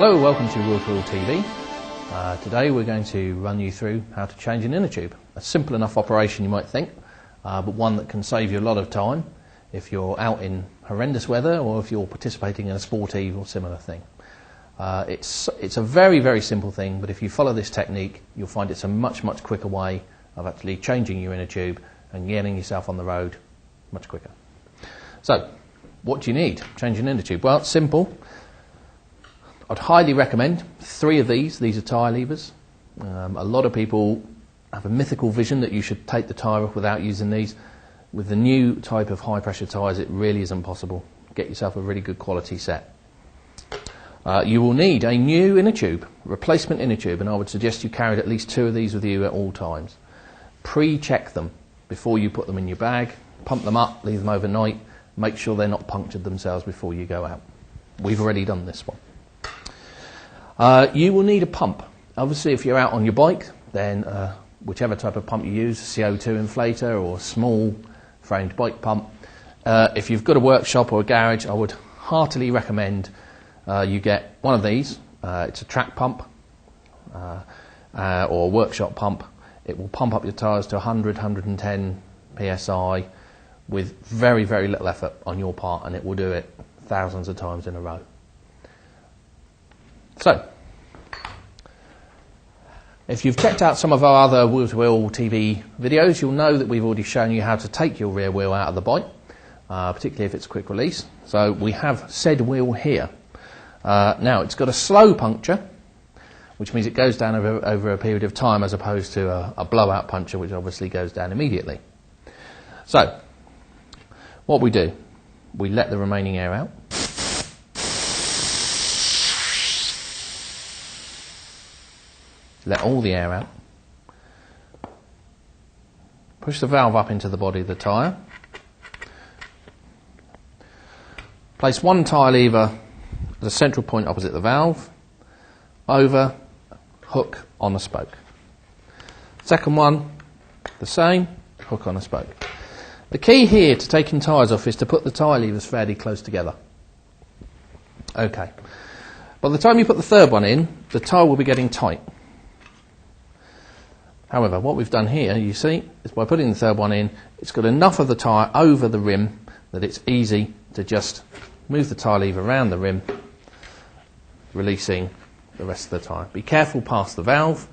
Hello, welcome to Wheel to Wheel TV. Today we're going to run you through how to change an inner tube. A simple enough operation you might think, but one that can save you a lot of time if you're out in horrendous weather or if you're participating in a sportive or similar thing. It's a very, very simple thing, but if you follow this technique you'll find it's a much, much quicker way of actually changing your inner tube and getting yourself on the road much quicker. So, what do you need to change an inner tube? Well, it's simple. I'd highly recommend 3 of these. These are tyre levers. A lot of people have a mythical vision that you should take the tyre off without using these. With the new type of high pressure tyres, it really isn't possible. Get yourself a really good quality set. You will need a new inner tube, replacement inner tube, and I would suggest you carried at least 2 of these with you at all times. Pre-check them before you put them in your bag. Pump them up, leave them overnight. Make sure they're not punctured themselves before you go out. We've already done this one. You will need a pump. Obviously, if you're out on your bike, then whichever type of pump you use, CO2 inflator or small framed bike pump. If you've got a workshop or a garage, I would heartily recommend you get one of these. It's a track pump or a workshop pump. It will pump up your tyres to 100, 110 psi with very, very little effort on your part, and it will do it thousands of times in a row. So, if you've checked out some of our other wheel-to-wheel TV videos, you'll know that we've already shown you how to take your rear wheel out of the bike, particularly if it's quick release. So we have said wheel here. Now, it's got a slow puncture, which means it goes down over a period of time as opposed to a blowout puncture, which obviously goes down immediately. So, what we do, we let the remaining air out. Let all the air out. Push the valve up into the body of the tyre. Place one tyre lever at the central point opposite the valve. Over, hook on a spoke. Second one, the same, hook on a spoke. The key here to taking tyres off is to put the tyre levers fairly close together. Okay. By the time you put the third one in, the tyre will be getting tight. However, what we've done here, you see, is by putting the third one in, it's got enough of the tyre over the rim that it's easy to just move the tyre lever around the rim, releasing the rest of the tyre. Be careful past the valve.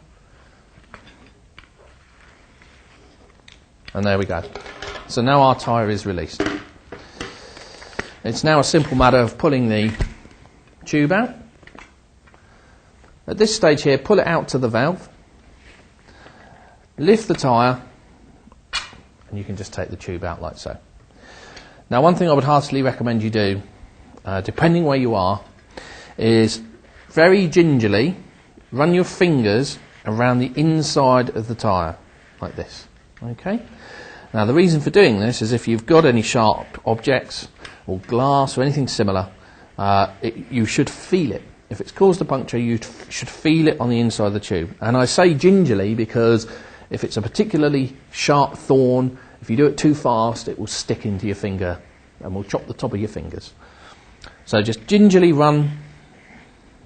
And there we go. So now our tyre is released. It's now a simple matter of pulling the tube out. At this stage here, pull it out to the valve. Lift the tyre, and you can just take the tube out like so. Now, one thing I would heartily recommend you do, depending where you are, is very gingerly run your fingers around the inside of the tyre, like this. Okay? Now, the reason for doing this is if you've got any sharp objects or glass or anything similar, you should feel it. If it's caused a puncture, you should feel it on the inside of the tube. And I say gingerly because if it's a particularly sharp thorn, if you do it too fast, it will stick into your finger and will chop the top of your fingers. So just gingerly run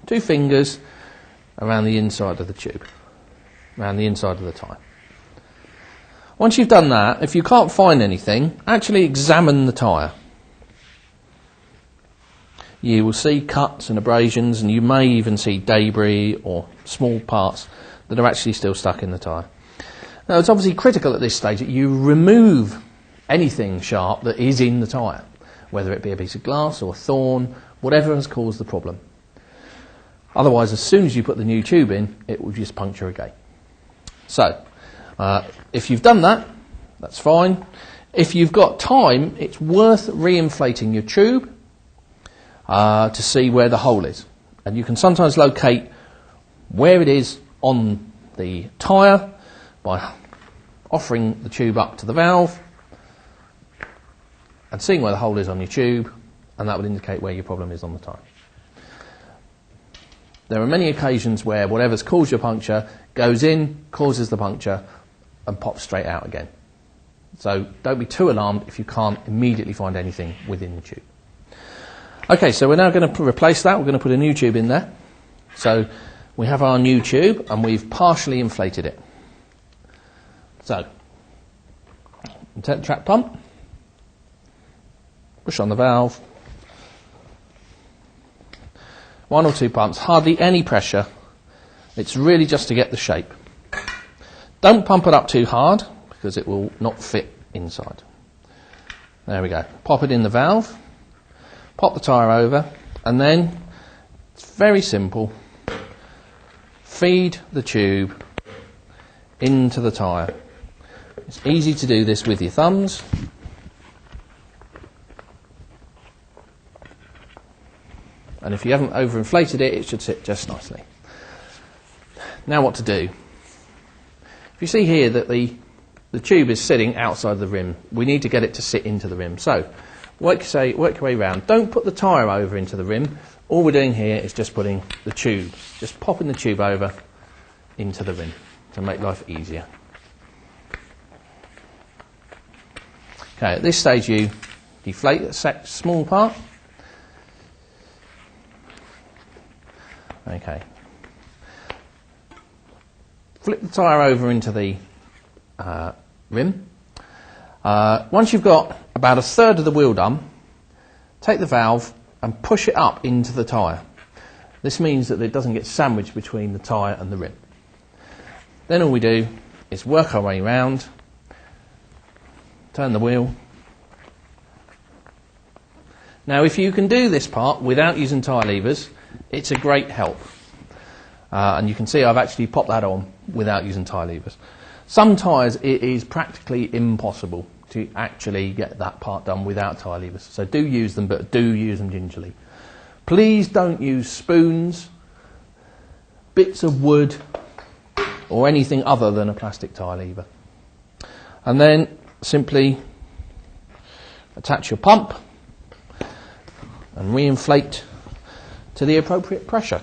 2 fingers around the inside of the tube, around the inside of the tyre. Once you've done that, if you can't find anything, actually examine the tyre. You will see cuts and abrasions, and you may even see debris or small parts that are actually still stuck in the tyre. Now, it's obviously critical at this stage that you remove anything sharp that is in the tyre, whether it be a piece of glass or a thorn, whatever has caused the problem. Otherwise, as soon as you put the new tube in, it will just puncture again. So, if you've done that, that's fine. If you've got time, it's worth re-inflating your tube to see where the hole is. And you can sometimes locate where it is on the tyre by offering the tube up to the valve and seeing where the hole is on your tube, and that will indicate where your problem is on the tyre. There are many occasions where whatever's caused your puncture goes in, causes the puncture, and pops straight out again. So don't be too alarmed if you can't immediately find anything within the tube. Okay, so we're now going to replace that. We're going to put a new tube in there. So we have our new tube and we've partially inflated it. So, take the trap pump, push on the valve, 1 or 2 pumps, hardly any pressure. It's really just to get the shape. Don't pump it up too hard because it will not fit inside. There we go. Pop it in the valve, pop the tyre over, and then it's very simple. Feed the tube into the tyre. It's easy to do this with your thumbs. And if you haven't overinflated it, it should sit just nicely. Now what to do? If you see here that the tube is sitting outside the rim, we need to get it to sit into the rim. So work your way round. Don't put the tyre over into the rim. All we're doing here is just putting the tube, just popping the tube over into the rim to make life easier. Okay, at this stage you deflate a small part. Okay. Flip the tyre over into the rim. Once you've got about a third of the wheel done, take the valve and push it up into the tyre. This means that it doesn't get sandwiched between the tyre and the rim. Then all we do is work our way round, turn the wheel. Now if you can do this part without using tyre levers, it's a great help. And you can see I've actually popped that on without using tyre levers. Some tyres it is practically impossible to actually get that part done without tyre levers. So do use them, but do use them gingerly. Please don't use spoons, bits of wood, or anything other than a plastic tyre lever. And then simply attach your pump and re-inflate to the appropriate pressure.